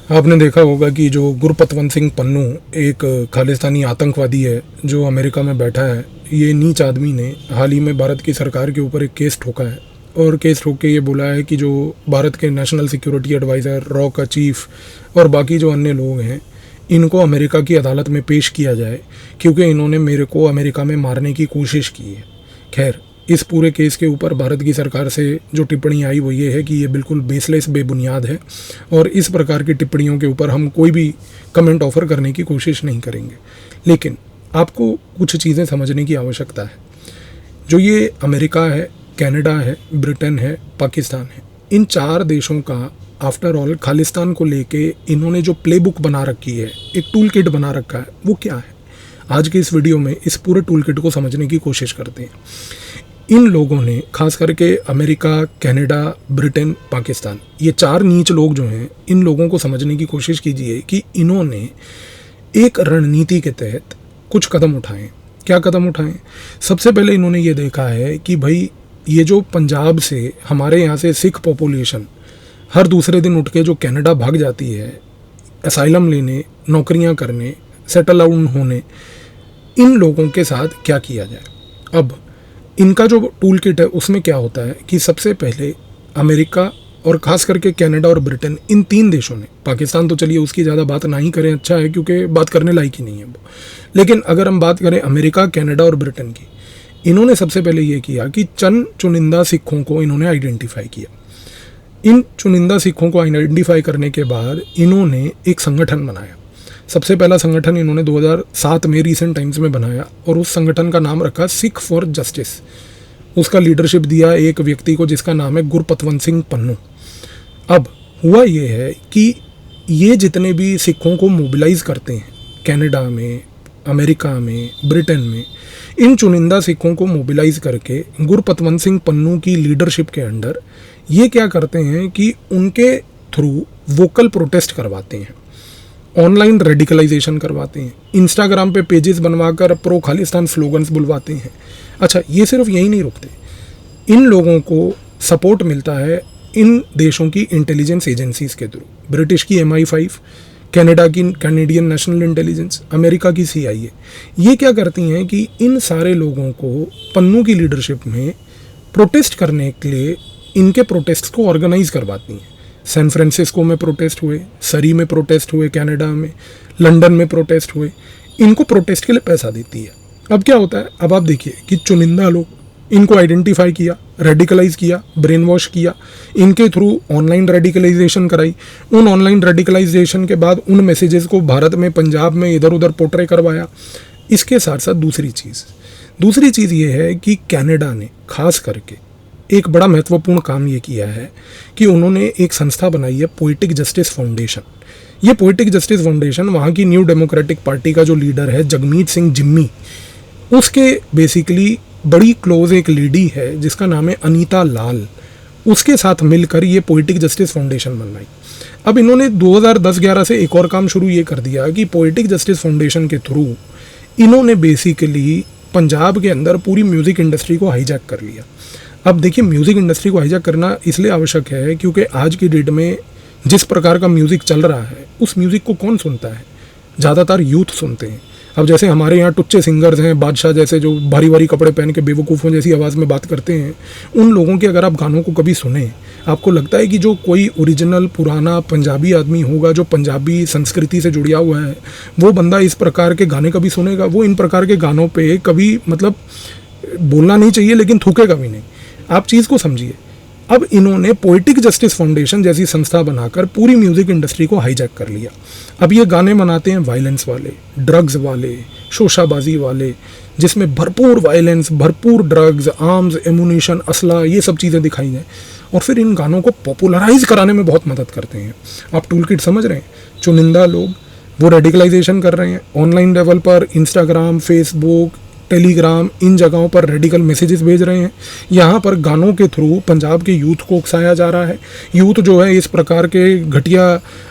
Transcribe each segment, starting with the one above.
आपने देखा होगा कि जो गुरपतवंत सिंह पन्नू एक खालिस्तानी आतंकवादी है जो अमेरिका में बैठा है, ये नीच आदमी ने हाल ही में भारत की सरकार के ऊपर एक केस ठोका है और केस ठोक के ये बोला है कि जो भारत के नेशनल सिक्योरिटी एडवाइज़र, रॉ का चीफ और बाकी जो अन्य लोग हैं, इनको अमेरिका की अदालत में पेश किया जाए क्योंकि इन्होंने मेरे को अमेरिका में मारने की कोशिश की है। खैर, इस पूरे केस के ऊपर भारत की सरकार से जो टिप्पणी आई वो ये है कि ये बिल्कुल बेसलेस, बेबुनियाद है और इस प्रकार की टिप्पणियों के ऊपर हम कोई भी कमेंट ऑफर करने की कोशिश नहीं करेंगे। लेकिन आपको कुछ चीज़ें समझने की आवश्यकता है। जो ये अमेरिका है, कनाडा है, ब्रिटेन है, पाकिस्तान है, इन चार देशों का आफ्टर ऑल खालिस्तान को लेके इन्होंने जो प्लेबुक बना रखी है, एक टूल किट बना रखा है, वो क्या है? आज के इस वीडियो में इस पूरे टूल किट को समझने की कोशिश करते हैं। इन लोगों ने खास करके अमेरिका, कनाडा, ब्रिटेन, पाकिस्तान, ये चार नीच लोग जो हैं, इन लोगों को समझने की कोशिश कीजिए कि इन्होंने एक रणनीति के तहत कुछ कदम उठाए। क्या कदम उठाएं? सबसे पहले इन्होंने ये देखा है कि भाई ये जो पंजाब से हमारे यहाँ से सिख पॉपुलेशन हर दूसरे दिन उठ के जो कनाडा भाग जाती है असाइलम लेने, नौकरियाँ करने, सेटल आउट होने, इन लोगों के साथ क्या किया जाए। अब इनका जो टूल किट है उसमें क्या होता है कि सबसे पहले अमेरिका और ख़ास करके कनाडा और ब्रिटेन, इन तीन देशों ने, पाकिस्तान तो चलिए उसकी ज़्यादा बात ना ही करें, अच्छा है क्योंकि बात करने लायक ही नहीं है वो, लेकिन अगर हम बात करें अमेरिका, कनाडा और ब्रिटेन की, इन्होंने सबसे पहले ये किया कि चंद चुनिंदा सिखों को इन्होंने आइडेंटिफाई किया। इन चुनिंदा सिखों को आइडेंटिफाई करने के बाद इन्होंने एक संगठन बनाया। सबसे पहला संगठन इन्होंने 2007 में रीसेंट टाइम्स में बनाया और उस संगठन का नाम रखा सिख फॉर जस्टिस। उसका लीडरशिप दिया एक व्यक्ति को जिसका नाम है गुरपतवंत सिंह पन्नू। अब हुआ ये है कि ये जितने भी सिखों को मोबिलाइज़ करते हैं कनाडा में, अमेरिका में, ब्रिटेन में, इन चुनिंदा सिखों को मोबिलाइज़ करके गुरपतवंत सिंह पन्नू की लीडरशिप के अंडर ये क्या करते हैं कि उनके थ्रू वोकल प्रोटेस्ट करवाते हैं, ऑनलाइन रेडिकलाइजेशन करवाते हैं, इंस्टाग्राम पे पेजेस बनवाकर प्रो खालिस्तान स्लोगन्स बुलवाते हैं। अच्छा, ये सिर्फ यही नहीं रुकते, इन लोगों को सपोर्ट मिलता है इन देशों की इंटेलिजेंस एजेंसीज़ के थ्रू। ब्रिटिश की MI5, कनाडा की कैनेडियन नेशनल इंटेलिजेंस, अमेरिका की CIA। ये क्या करती हैं कि इन सारे लोगों को पन्नू की लीडरशिप में प्रोटेस्ट करने के लिए इनके प्रोटेस्ट को ऑर्गेनाइज करवाती हैं। सैन फ्रांसिस्को में प्रोटेस्ट हुए, सरी में प्रोटेस्ट हुए, कनाडा में, लंदन में प्रोटेस्ट हुए, इनको प्रोटेस्ट के लिए पैसा देती है। अब क्या होता है, अब आप देखिए कि चुनिंदा लोग, इनको आइडेंटिफाई किया, रेडिकलाइज किया, ब्रेन वॉश किया, इनके थ्रू ऑनलाइन रेडिकलाइजेशन कराई। उन ऑनलाइन रेडिकलाइजेशन के बाद उन मैसेजेस को भारत में, पंजाब में इधर उधर पोर्ट्रे करवाया। इसके साथ साथ दूसरी चीज़ ये है कि कनाडा ने खास करके एक बड़ा महत्वपूर्ण काम ये किया है कि उन्होंने एक संस्था बनाई है, पोएटिक जस्टिस फाउंडेशन। ये पोएटिक जस्टिस फाउंडेशन वहाँ की न्यू डेमोक्रेटिक पार्टी का जो लीडर है जगमीत सिंह जिम्मी, उसके बेसिकली बड़ी क्लोज एक लेडी है जिसका नाम है अनीता लाल, उसके साथ मिलकर ये पोएटिक जस्टिस फाउंडेशन बनाई। अब इन्होंने 2010-11 से एक और काम शुरू ये कर दिया कि पोएटिक जस्टिस फाउंडेशन के थ्रू इन्होंने बेसिकली पंजाब के अंदर पूरी म्यूज़िक इंडस्ट्री को हाईजैक कर लिया। अब देखिए, म्यूज़िक इंडस्ट्री को हाईजैक करना इसलिए आवश्यक है क्योंकि आज की डेट में जिस प्रकार का म्यूज़िक चल रहा है उस म्यूज़िक को कौन सुनता है? ज़्यादातर यूथ सुनते हैं। अब जैसे हमारे यहाँ टुच्चे सिंगर्स हैं, बादशाह जैसे, जो भारी भारी कपड़े पहन के बेवकूफ़ों जैसी आवाज़ में बात करते हैं, उन लोगों के अगर आप गानों को कभी सुने, आपको लगता है कि जो कोई ओरिजिनल पुराना पंजाबी आदमी होगा जो पंजाबी संस्कृति से जुड़ा हुआ है, वो बंदा इस प्रकार के गाने कभी सुनेगा? वो इन प्रकार के गानों पर कभी, मतलब बोलना नहीं चाहिए लेकिन थूकेगा भी नहीं। आप चीज़ को समझिए। अब इन्होंने पोएटिक जस्टिस फाउंडेशन जैसी संस्था बनाकर पूरी म्यूज़िक इंडस्ट्री को हाईजैक कर लिया। अब ये गाने बनाते हैं वायलेंस वाले, ड्रग्स वाले, शोशाबाजी वाले, जिसमें भरपूर वायलेंस, भरपूर ड्रग्स, आर्म्स, एमुनिशन, असला, ये सब चीज़ें दिखाई जाए और फिर इन गानों को पॉपुलराइज कराने में बहुत मदद करते हैं। आप टूल किट समझ रहे हैं? चुनिंदा लोग वो रेडिकलाइजेशन कर रहे हैं ऑनलाइन लेवल पर, इंस्टाग्राम, फेसबुक, टेलीग्राम, इन जगहों पर रेडिकल मैसेजेस भेज रहे हैं। यहाँ पर गानों के थ्रू पंजाब के यूथ को उकसाया जा रहा है। यूथ जो है इस प्रकार के घटिया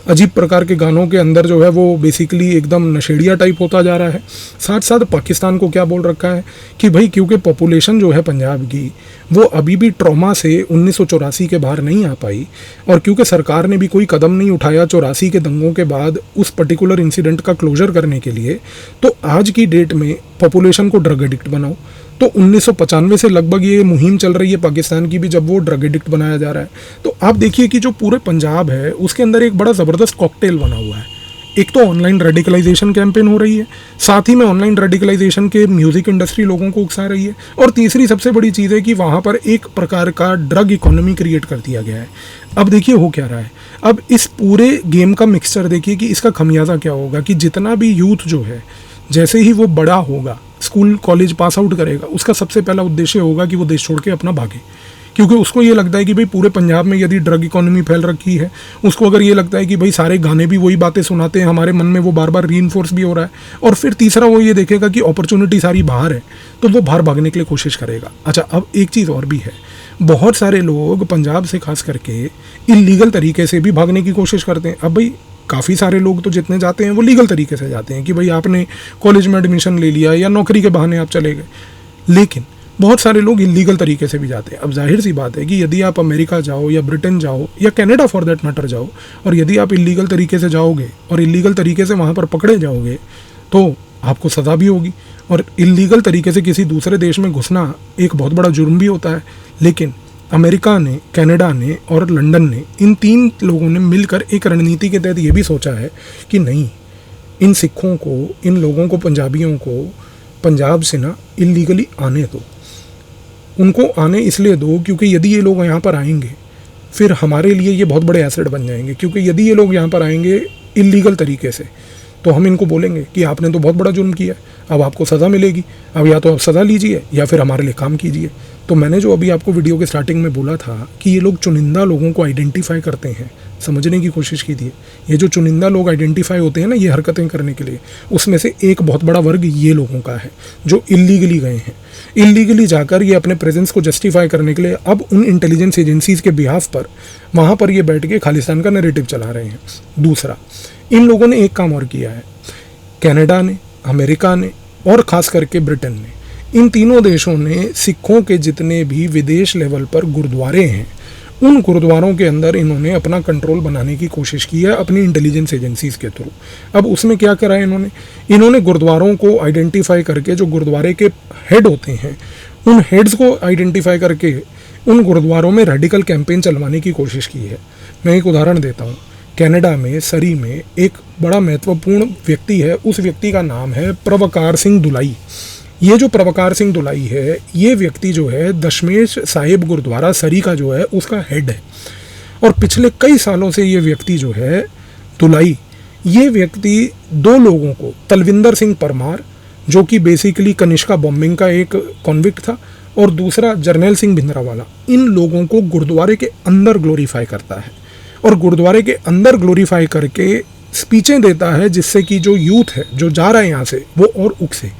अजीब प्रकार के गानों के अंदर जो है वो बेसिकली एकदम नशेड़िया टाइप होता जा रहा है। साथ साथ पाकिस्तान को क्या बोल रखा है कि भाई क्योंकि पॉपुलेशन जो है पंजाब की वो अभी भी ट्रॉमा से 1984 के बाहर नहीं आ पाई, और क्योंकि सरकार ने भी कोई कदम नहीं उठाया 84 के दंगों के बाद उस पर्टिकुलर इंसिडेंट का क्लोजर करने के लिए, तो आज की डेट में पॉपुलेशन को ड्रग एडिक्ट बनाओ। तो 1995 से लगभग ये मुहिम चल रही है पाकिस्तान की भी, जब वो ड्रग एडिक्ट बनाया जा रहा है। तो आप देखिए कि जो पूरे पंजाब है उसके अंदर एक बड़ा ज़बरदस्त कॉकटेल बना हुआ है। एक तो ऑनलाइन रेडिकलाइजेशन कैंपेन हो रही है, साथ ही में ऑनलाइन रेडिकलाइजेशन के म्यूज़िक इंडस्ट्री लोगों को उकसा रही है, और तीसरी सबसे बड़ी चीज़ है कि वहाँ पर एक प्रकार का ड्रग इकोनॉमी क्रिएट कर दिया गया है। अब देखिए हो क्या रहा है, अब इस पूरे गेम का मिक्सचर देखिए कि इसका खमियाजा क्या होगा कि जितना भी यूथ जो है जैसे ही वो बड़ा होगा, स्कूल कॉलेज पास आउट करेगा, उसका सबसे पहला उद्देश्य होगा कि वो देश छोड़ के अपना भागे, क्योंकि उसको ये लगता है कि भाई पूरे पंजाब में यदि ड्रग इकोनॉमी फैल रखी है, उसको अगर ये लगता है कि भाई सारे गाने भी वही बातें सुनाते हैं, हमारे मन में वो बार बार रीइंफोर्स भी हो रहा है, और फिर तीसरा वो ये देखेगा कि अपॉर्चुनिटी सारी बाहर है, तो वो बाहर भागने के लिए कोशिश करेगा। अच्छा, अब एक चीज़ और भी है, बहुत सारे लोग पंजाब से खास करके इलीगल तरीके से भी भागने की कोशिश करते हैं। अब भाई काफ़ी सारे लोग तो जितने जाते हैं वो लीगल तरीके से जाते हैं कि भाई आपने कॉलेज में एडमिशन ले लिया या नौकरी के बहाने आप चले गए, लेकिन बहुत सारे लोग इलीगल तरीके से भी जाते हैं। अब जाहिर सी बात है कि यदि आप अमेरिका जाओ या ब्रिटेन जाओ या कनाडा फॉर दैट मैटर जाओ, और यदि आप इलीगल तरीके से जाओगे और इलीगल तरीके से वहाँ पर पकड़े जाओगे तो आपको सज़ा भी होगी, और इलीगल तरीके से किसी दूसरे देश में घुसना एक बहुत बड़ा जुर्म भी होता है। लेकिन अमेरिका ने, कनाडा ने और लंदन ने, इन तीन लोगों ने मिलकर एक रणनीति के तहत ये भी सोचा है कि नहीं, इन सिखों को, इन लोगों को, पंजाबियों को पंजाब से ना इलीगली आने दो। उनको आने इसलिए दो क्योंकि यदि ये लोग यहाँ पर आएंगे फिर हमारे लिए ये बहुत बड़े एसेट बन जाएंगे, क्योंकि यदि ये लोग यहाँ पर आएंगे इलीगल तरीके से तो हम इनको बोलेंगे कि आपने तो बहुत बड़ा जुर्म किया है, अब आपको सज़ा मिलेगी, अब या तो आप सज़ा लीजिए या फिर हमारे लिए काम कीजिए। तो मैंने जो अभी आपको वीडियो के स्टार्टिंग में बोला था कि ये लोग चुनिंदा लोगों को आइडेंटिफाई करते हैं, समझने की कोशिश कीजिए। ये जो चुनिंदा लोग आइडेंटिफाई होते हैं ना ये हरकतें करने के लिए, उसमें से एक बहुत बड़ा वर्ग ये लोगों का है जो इलीगली गए हैं। इलीगली जाकर ये अपने प्रेजेंस को जस्टिफाई करने के लिए अब उन इंटेलिजेंस एजेंसीज़ के बिहाफ पर वहाँ पर ये बैठ के खालिस्तान का नैरेटिव चला रहे हैं। दूसरा, इन लोगों ने एक काम और किया है, कनाडा ने, अमेरिका ने और ख़ास करके ब्रिटेन ने, इन तीनों देशों ने सिखों के जितने भी विदेश लेवल पर गुरुद्वारे हैं उन गुरुद्वारों के अंदर इन्होंने अपना कंट्रोल बनाने की कोशिश की है अपनी इंटेलिजेंस एजेंसीज़ के थ्रू। अब उसमें क्या करा है इन्होंने गुरुद्वारों को आइडेंटिफाई करके, जो गुरुद्वारे के हेड होते हैं उन हेड्स को आइडेंटिफाई करके उन गुरुद्वारों में रेडिकल कैंपेन चलवाने की कोशिश की है। मैं एक उदाहरण देता हूँ, कनाडा में सरी में एक बड़ा महत्वपूर्ण व्यक्ति है, उस व्यक्ति का नाम है प्रवकार सिंह दुलाई। ये जो प्रवकार सिंह दुलाई है, ये व्यक्ति जो है दशमेश साहिब गुरुद्वारा सरी का जो है उसका हेड है, और पिछले कई सालों से ये व्यक्ति जो है दुलाई, ये व्यक्ति दो लोगों को, तलविंदर सिंह परमार जो कि बेसिकली कनिष्का बॉम्बिंग का एक कॉन्विक्ट था, और दूसरा जर्नैल सिंह भिंद्रावाला, इन लोगों को गुरुद्वारे के अंदर ग्लोरीफाई करता है और गुरुद्वारे के अंदर ग्लोरीफाई करके स्पीचें देता है, जिससे कि जो यूथ है जो जा रहा है यहाँ से वो और उकसे।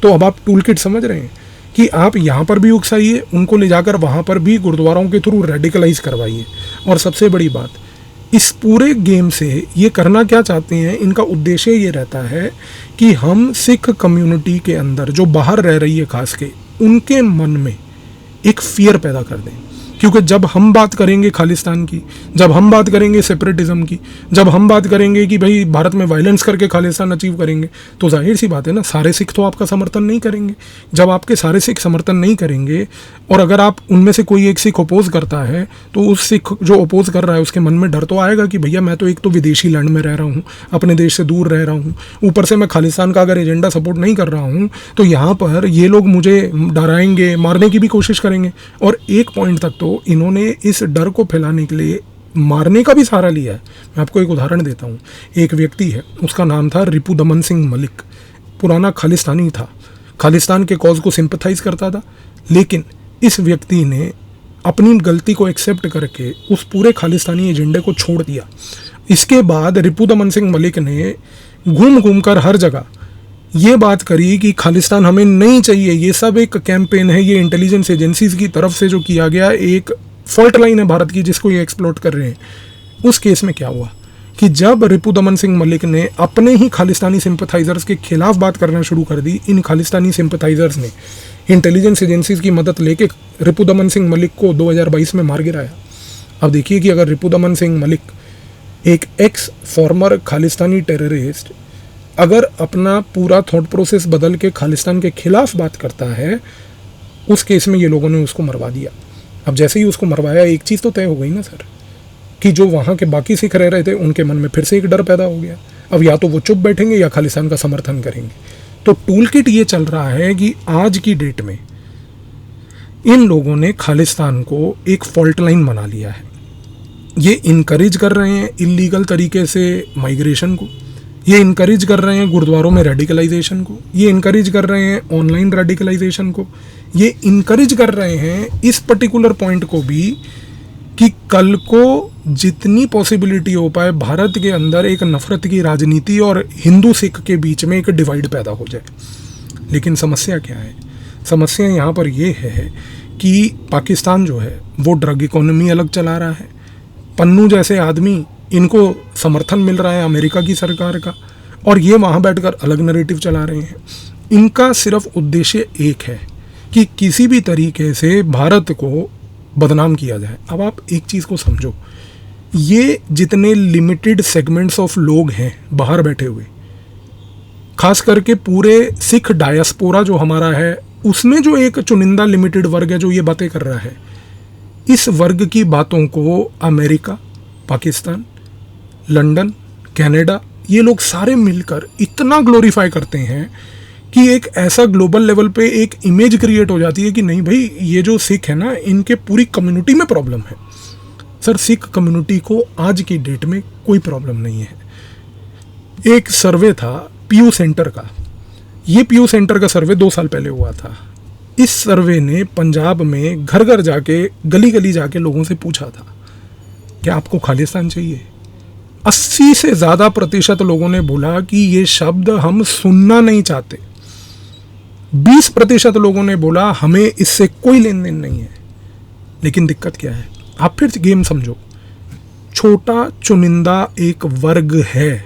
तो अब आप टूल किट समझ रहे हैं कि आप यहाँ पर भी उकसाइए, उनको ले जाकर वहाँ पर भी गुरुद्वारों के थ्रू रेडिकलाइज करवाइए। और सबसे बड़ी बात, इस पूरे गेम से ये करना क्या चाहते हैं, इनका उद्देश्य ये रहता है कि हम सिख कम्युनिटी के अंदर जो बाहर रह रही है खास के, उनके मन में एक फियर पैदा कर दें। क्योंकि जब हम बात करेंगे खालिस्तान की, जब हम बात करेंगे सेपरेटिज्म की, जब हम बात करेंगे कि भाई भारत में वायलेंस करके खालिस्तान अचीव करेंगे, तो जाहिर सी बात है ना, सारे सिख तो आपका समर्थन नहीं करेंगे। जब आपके सारे सिख समर्थन नहीं करेंगे, और अगर आप उनमें से कोई एक सिख अपोज करता है, तो उस सिख जो अपोज कर रहा है उसके मन में डर तो आएगा कि भैया मैं तो एक तो विदेशी लैंड में रह रहा हूँ, अपने देश से दूर रह रहा हूँ, ऊपर से मैं खालिस्तान का अगर एजेंडा सपोर्ट नहीं कर रहा हूँ तो यहाँ पर ये लोग मुझे डराएंगे, मारने की भी कोशिश करेंगे। और एक पॉइंट तक तो इन्होंने इस डर को फैलाने के लिए मारने का भी सहारा लिया है। मैं आपको एक उदाहरण देता हूँ, एक व्यक्ति है, उसका नाम था रिपू दमन सिंह मलिक, पुराना खालिस्तानी था, खालिस्तान के कॉज को सिंपथाइज करता था, लेकिन इस व्यक्ति ने अपनी गलती को एक्सेप्ट करके उस पूरे खालिस्तानी एजेंडे को छोड़ दिया। इसके बाद रिपू दमन सिंह मलिक ने घूम घूम कर हर जगह ये बात करी कि खालिस्तान हमें नहीं चाहिए, ये सब एक कैंपेन है, ये इंटेलिजेंस एजेंसीज की तरफ से जो किया गया एक फॉल्ट लाइन है भारत की जिसको ये एक्सप्लोट कर रहे हैं। उस केस में क्या हुआ कि जब रिपुदमन सिंह मलिक ने अपने ही खालिस्तानी सिंपथाइजर्स के खिलाफ बात करना शुरू कर दी, इन खालिस्तानी सिंपथाइजर्स ने इंटेलिजेंस एजेंसीज की मदद लेके रिपुदमन सिंह मलिक को 2022 में मार गिराया। अब देखिए कि अगर रिपुदमन सिंह मलिक एक एक्स फॉर्मर खालिस्तानी टेररिस्ट अगर अपना पूरा थॉट प्रोसेस बदल के खालिस्तान के खिलाफ बात करता है, उस केस में ये लोगों ने उसको मरवा दिया। अब जैसे ही उसको मरवाया, एक चीज़ तो तय हो गई ना सर, कि जो वहाँ के बाकी सिख रह रहे थे उनके मन में फिर से एक डर पैदा हो गया। अब या तो वो चुप बैठेंगे या खालिस्तान का समर्थन करेंगे। तो टूल किट ये चल रहा है कि आज की डेट में इन लोगों ने खालिस्तान को एक फॉल्ट लाइन बना लिया है। ये इनकरेज कर रहे हैं इलीगल तरीके से माइग्रेशन को, ये इनकरेज कर रहे हैं गुरुद्वारों में रेडिकलाइजेशन को, ये इनकरेज कर रहे हैं ऑनलाइन रेडिकलाइजेशन को, ये इनकरेज कर रहे हैं इस पर्टिकुलर पॉइंट को भी कि कल को जितनी पॉसिबिलिटी हो पाए भारत के अंदर एक नफरत की राजनीति और हिंदू सिख के बीच में एक डिवाइड पैदा हो जाए। लेकिन समस्या क्या है? समस्या यहाँ पर ये है कि पाकिस्तान जो है वो ड्रग इकोनॉमी अलग चला रहा है। पन्नू जैसे आदमी, इनको समर्थन मिल रहा है अमेरिका की सरकार का, और ये वहाँ बैठकर अलग नैरेटिव चला रहे हैं। इनका सिर्फ उद्देश्य एक है कि किसी भी तरीके से भारत को बदनाम किया जाए। अब आप एक चीज़ को समझो, ये जितने लिमिटेड सेगमेंट्स ऑफ लोग हैं बाहर बैठे हुए, खास करके पूरे सिख डायस्पोरा जो हमारा है, उसमें जो एक चुनिंदा लिमिटेड वर्ग है जो ये बातें कर रहा है, इस वर्ग की बातों को अमेरिका, पाकिस्तान, लंदन, कनाडा, ये लोग सारे मिलकर इतना ग्लोरीफाई करते हैं कि एक ऐसा ग्लोबल लेवल पे एक इमेज क्रिएट हो जाती है कि नहीं भाई, ये जो सिख है ना, इनके पूरी कम्युनिटी में प्रॉब्लम है। सर, सिख कम्युनिटी को आज की डेट में कोई प्रॉब्लम नहीं है। एक सर्वे था पीयू सेंटर का, ये पीयू सेंटर का सर्वे 2 साल पहले हुआ था। इस सर्वे ने पंजाब में घर घर जाके, गली गली जाके लोगों से पूछा था क्या आपको खालिस्तान चाहिए। 80 से ज़्यादा प्रतिशत लोगों ने बोला कि ये शब्द हम सुनना नहीं चाहते। 20% लोगों ने बोला हमें इससे कोई लेन देन नहीं है। लेकिन दिक्कत क्या है? आप फिर गेम समझो, छोटा चुनिंदा एक वर्ग है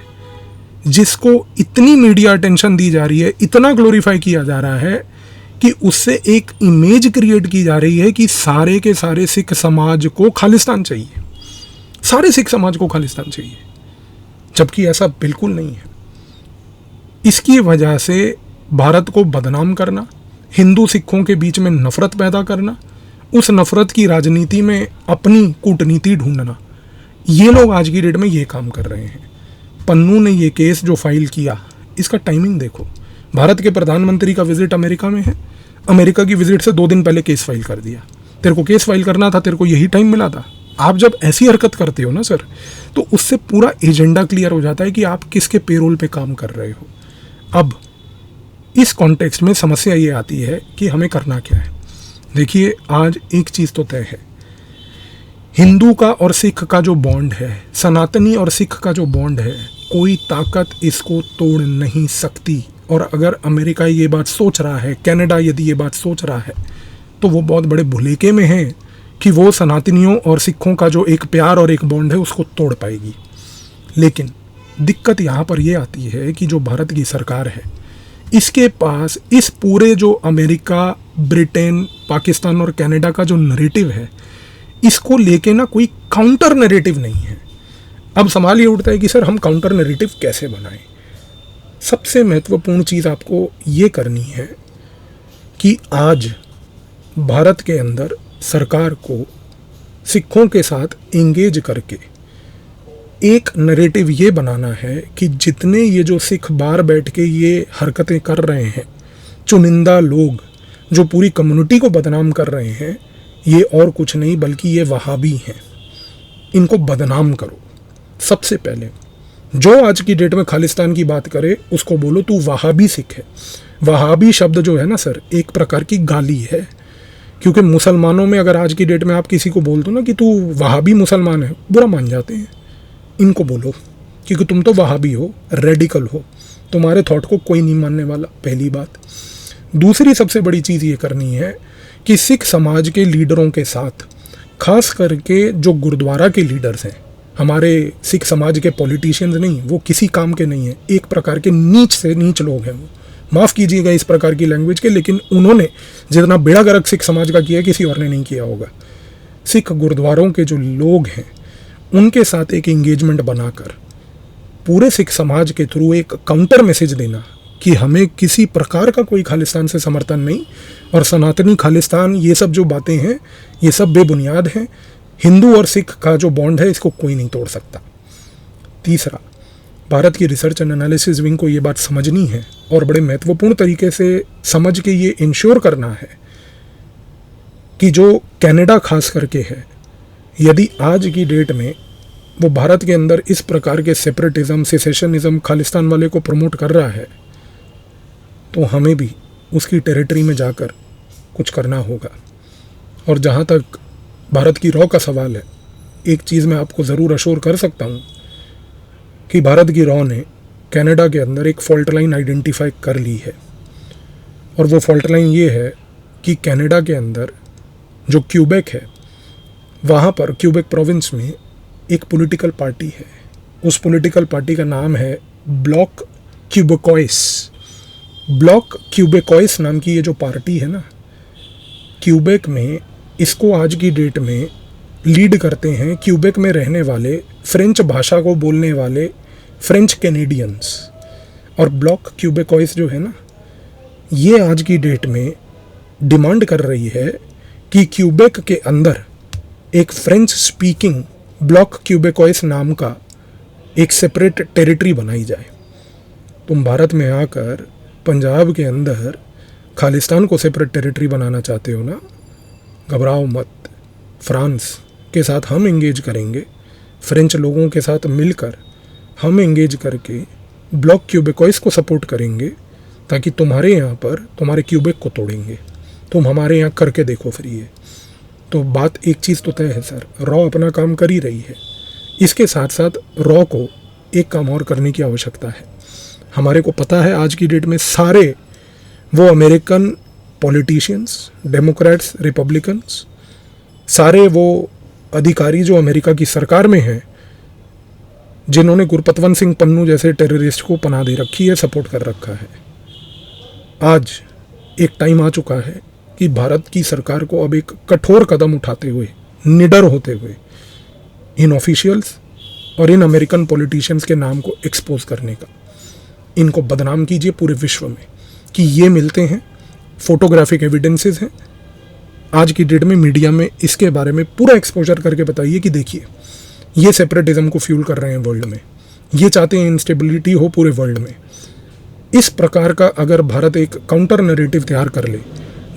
जिसको इतनी मीडिया अटेंशन दी जा रही है, इतना ग्लोरीफाई किया जा रहा है कि उससे एक इमेज क्रिएट की जा रही है कि सारे के सारे सिख समाज को खालिस्तान चाहिए, सारे सिख समाज को खालिस्तान चाहिए, जबकि ऐसा बिल्कुल नहीं है। इसकी वजह से भारत को बदनाम करना, हिंदू सिखों के बीच में नफरत पैदा करना, उस नफरत की राजनीति में अपनी कूटनीति ढूंढना, ये लोग आज की डेट में ये काम कर रहे हैं। पन्नू ने ये केस जो फाइल किया, इसका टाइमिंग देखो। भारत के प्रधानमंत्री का विजिट अमेरिका में है, अमेरिका की विजिट से 2 दिन पहले केस फाइल कर दिया। तेरे को केस फाइल करना था, तेरे को यही टाइम मिला था। आप जब ऐसी हरकत करते हो ना सर, तो उससे पूरा एजेंडा क्लियर हो जाता है कि आप किसके पेरोल पे काम कर रहे हो। अब इस कॉन्टेक्स्ट में समस्या ये आती है कि हमें करना क्या है। देखिए, आज एक चीज़ तो तय है, हिंदू का और सिख का जो बॉन्ड है, सनातनी और सिख का जो बॉन्ड है, कोई ताकत इसको तोड़ नहीं सकती। और अगर अमेरिका ये बात सोच रहा है, कनाडा यदि ये बात सोच रहा है, तो वो बहुत बड़े भुलेखे में है कि वो सनातनियों और सिखों का जो एक प्यार और एक बॉन्ड है उसको तोड़ पाएगी। लेकिन दिक्कत यहाँ पर ये आती है कि जो भारत की सरकार है, इसके पास इस पूरे जो अमेरिका, ब्रिटेन, पाकिस्तान और कनाडा का जो नैरेटिव है, इसको लेके ना कोई काउंटर नैरेटिव नहीं है। अब सवाल ये उठता है कि सर हम काउंटर नैरेटिव कैसे बनाएं। सबसे महत्वपूर्ण चीज़ आपको ये करनी है कि आज भारत के अंदर सरकार को सिखों के साथ एंगेज करके एक नैरेटिव ये बनाना है कि जितने ये जो सिख बाहर बैठ के ये हरकतें कर रहे हैं, चुनिंदा लोग जो पूरी कम्युनिटी को बदनाम कर रहे हैं, ये और कुछ नहीं बल्कि ये वहाबी हैं। इनको बदनाम करो। सबसे पहले जो आज की डेट में खालिस्तान की बात करे उसको बोलो तू वहाबी सिख है। वहाबी शब्द जो है ना सर, एक प्रकार की गाली है, क्योंकि मुसलमानों में अगर आज की डेट में आप किसी को बोल दो ना कि तू वहाबी मुसलमान है, बुरा मान जाते हैं। इनको बोलो क्योंकि तुम तो वहाबी हो, रेडिकल हो, तुम्हारे थॉट को कोई नहीं मानने वाला, पहली बात। दूसरी सबसे बड़ी चीज़ ये करनी है कि सिख समाज के लीडरों के साथ, खास करके जो गुरुद्वारा के लीडर्स हैं, हमारे सिख समाज के पॉलिटिशियंस नहीं, वो किसी काम के नहीं हैं, एक प्रकार के नीच से नीच लोग हैं वो, माफ़ कीजिएगा इस प्रकार की लैंग्वेज के, लेकिन उन्होंने जितना बेड़ा गर्क सिख समाज का किया किसी और ने नहीं किया होगा। सिख गुरुद्वारों के जो लोग हैं उनके साथ एक एंगेजमेंट बनाकर पूरे सिख समाज के थ्रू एक काउंटर मैसेज देना कि हमें किसी प्रकार का कोई खालिस्तान से समर्थन नहीं, और सनातनी खालिस्तान ये सब जो बातें हैं ये सब बेबुनियाद हैं। हिंदू और सिख का जो बॉन्ड है इसको कोई नहीं तोड़ सकता। तीसरा, भारत की रिसर्च एंड एनालिसिस विंग को ये बात समझनी है और बड़े महत्वपूर्ण तरीके से समझ के ये इंश्योर करना है कि जो कनाडा खास करके है, यदि आज की डेट में वो भारत के अंदर इस प्रकार के सेपरेटिज्म, सेसेशनिज्म, खालिस्तान वाले को प्रमोट कर रहा है, तो हमें भी उसकी टेरिटरी में जाकर कुछ करना होगा। और जहाँ तक भारत की रॉ का सवाल है, एक चीज़ मैं आपको ज़रूर अश्योर कर सकता हूँ कि भारत की रॉ ने कनाडा के अंदर एक फॉल्ट लाइन आइडेंटिफाई कर ली है, और वो फॉल्ट लाइन ये है कि कनाडा के अंदर जो क्यूबेक है, वहाँ पर क्यूबेक प्रोविंस में एक पॉलिटिकल पार्टी है। उस पॉलिटिकल पार्टी का नाम है ब्लॉक क्यूबेकॉइस। ब्लॉक क्यूबेकॉइस नाम की ये जो पार्टी है ना, क्यूबेक में, इसको आज की डेट में लीड करते हैं क्यूबेक में रहने वाले फ्रेंच भाषा को बोलने वाले फ्रेंच कैनेडियंस। और ब्लॉक क्यूबेकॉइस जो है ना, ये आज की डेट में डिमांड कर रही है कि क्यूबेक के अंदर एक फ्रेंच स्पीकिंग ब्लॉक क्यूबेकॉइस नाम का एक सेपरेट टेरिटरी बनाई जाए। तुम भारत में आकर पंजाब के अंदर खालिस्तान को सेपरेट टेरिटरी बनाना चाहते हो ना, घबराओ मत। फ्रांस के साथ हम एंगेज करेंगे, फ्रेंच लोगों के साथ मिलकर हम एंगेज करके ब्लॉक क्यूबेकॉइस को सपोर्ट करेंगे, ताकि तुम्हारे यहाँ पर तुम्हारे क्यूबेक को तोड़ेंगे। तुम हमारे यहाँ करके देखो फिर ये। तो बात एक चीज़ तो तय है सर, रॉ अपना काम कर ही रही है, इसके साथ साथ रॉ को एक काम और करने की आवश्यकता है। हमारे को पता है आज की डेट में सारे वो अमेरिकन पॉलिटिशियंस, डेमोक्रेट्स, रिपब्लिकन्स, सारे वो अधिकारी जो अमेरिका की सरकार में हैं, जिन्होंने गुरपतवंत सिंह पन्नू जैसे टेररिस्ट को पनाह दे रखी है, सपोर्ट कर रखा है। आज एक टाइम आ चुका है कि भारत की सरकार को अब एक कठोर कदम उठाते हुए, निडर होते हुए, इन ऑफिशियल्स और इन अमेरिकन पॉलिटिशियंस के नाम को एक्सपोज करने का। इनको बदनाम कीजिए पूरे विश्व में कि ये मिलते हैं, फोटोग्राफिक एविडेंसेस हैं। आज की डेट में मीडिया में इसके बारे में पूरा एक्सपोजर करके बताइए कि देखिए ये सेपरेटिज्म को फ्यूल कर रहे हैं वर्ल्ड में, ये चाहते हैं इंस्टेबिलिटी हो पूरे वर्ल्ड में। इस प्रकार का अगर भारत एक काउंटर नैरेटिव तैयार कर ले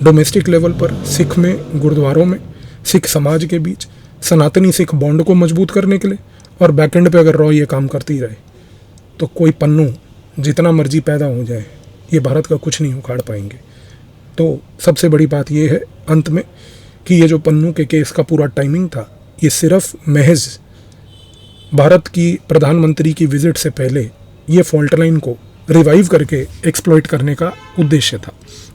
डोमेस्टिक लेवल पर, सिख में, गुरुद्वारों में, सिख समाज के बीच सनातनी सिख बॉन्ड को मजबूत करने के लिए, और बैकएंड पे अगर रॉ ये काम करती रहे, तो कोई पन्नू जितना मर्जी पैदा हो जाए, ये भारत का कुछ नहीं उखाड़ पाएंगे। तो सबसे बड़ी बात ये है अंत में कि ये जो पन्नू के केस का पूरा टाइमिंग था, ये सिर्फ महज भारत की प्रधानमंत्री की विजिट से पहले ये फॉल्ट लाइन को रिवाइव करके एक्सप्लॉइट करने का उद्देश्य था।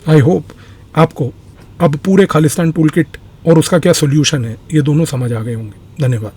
आई होप आपको अब पूरे खालिस्तान टूल किट और उसका क्या सोल्यूशन है, ये दोनों समझ आ गए होंगे। धन्यवाद।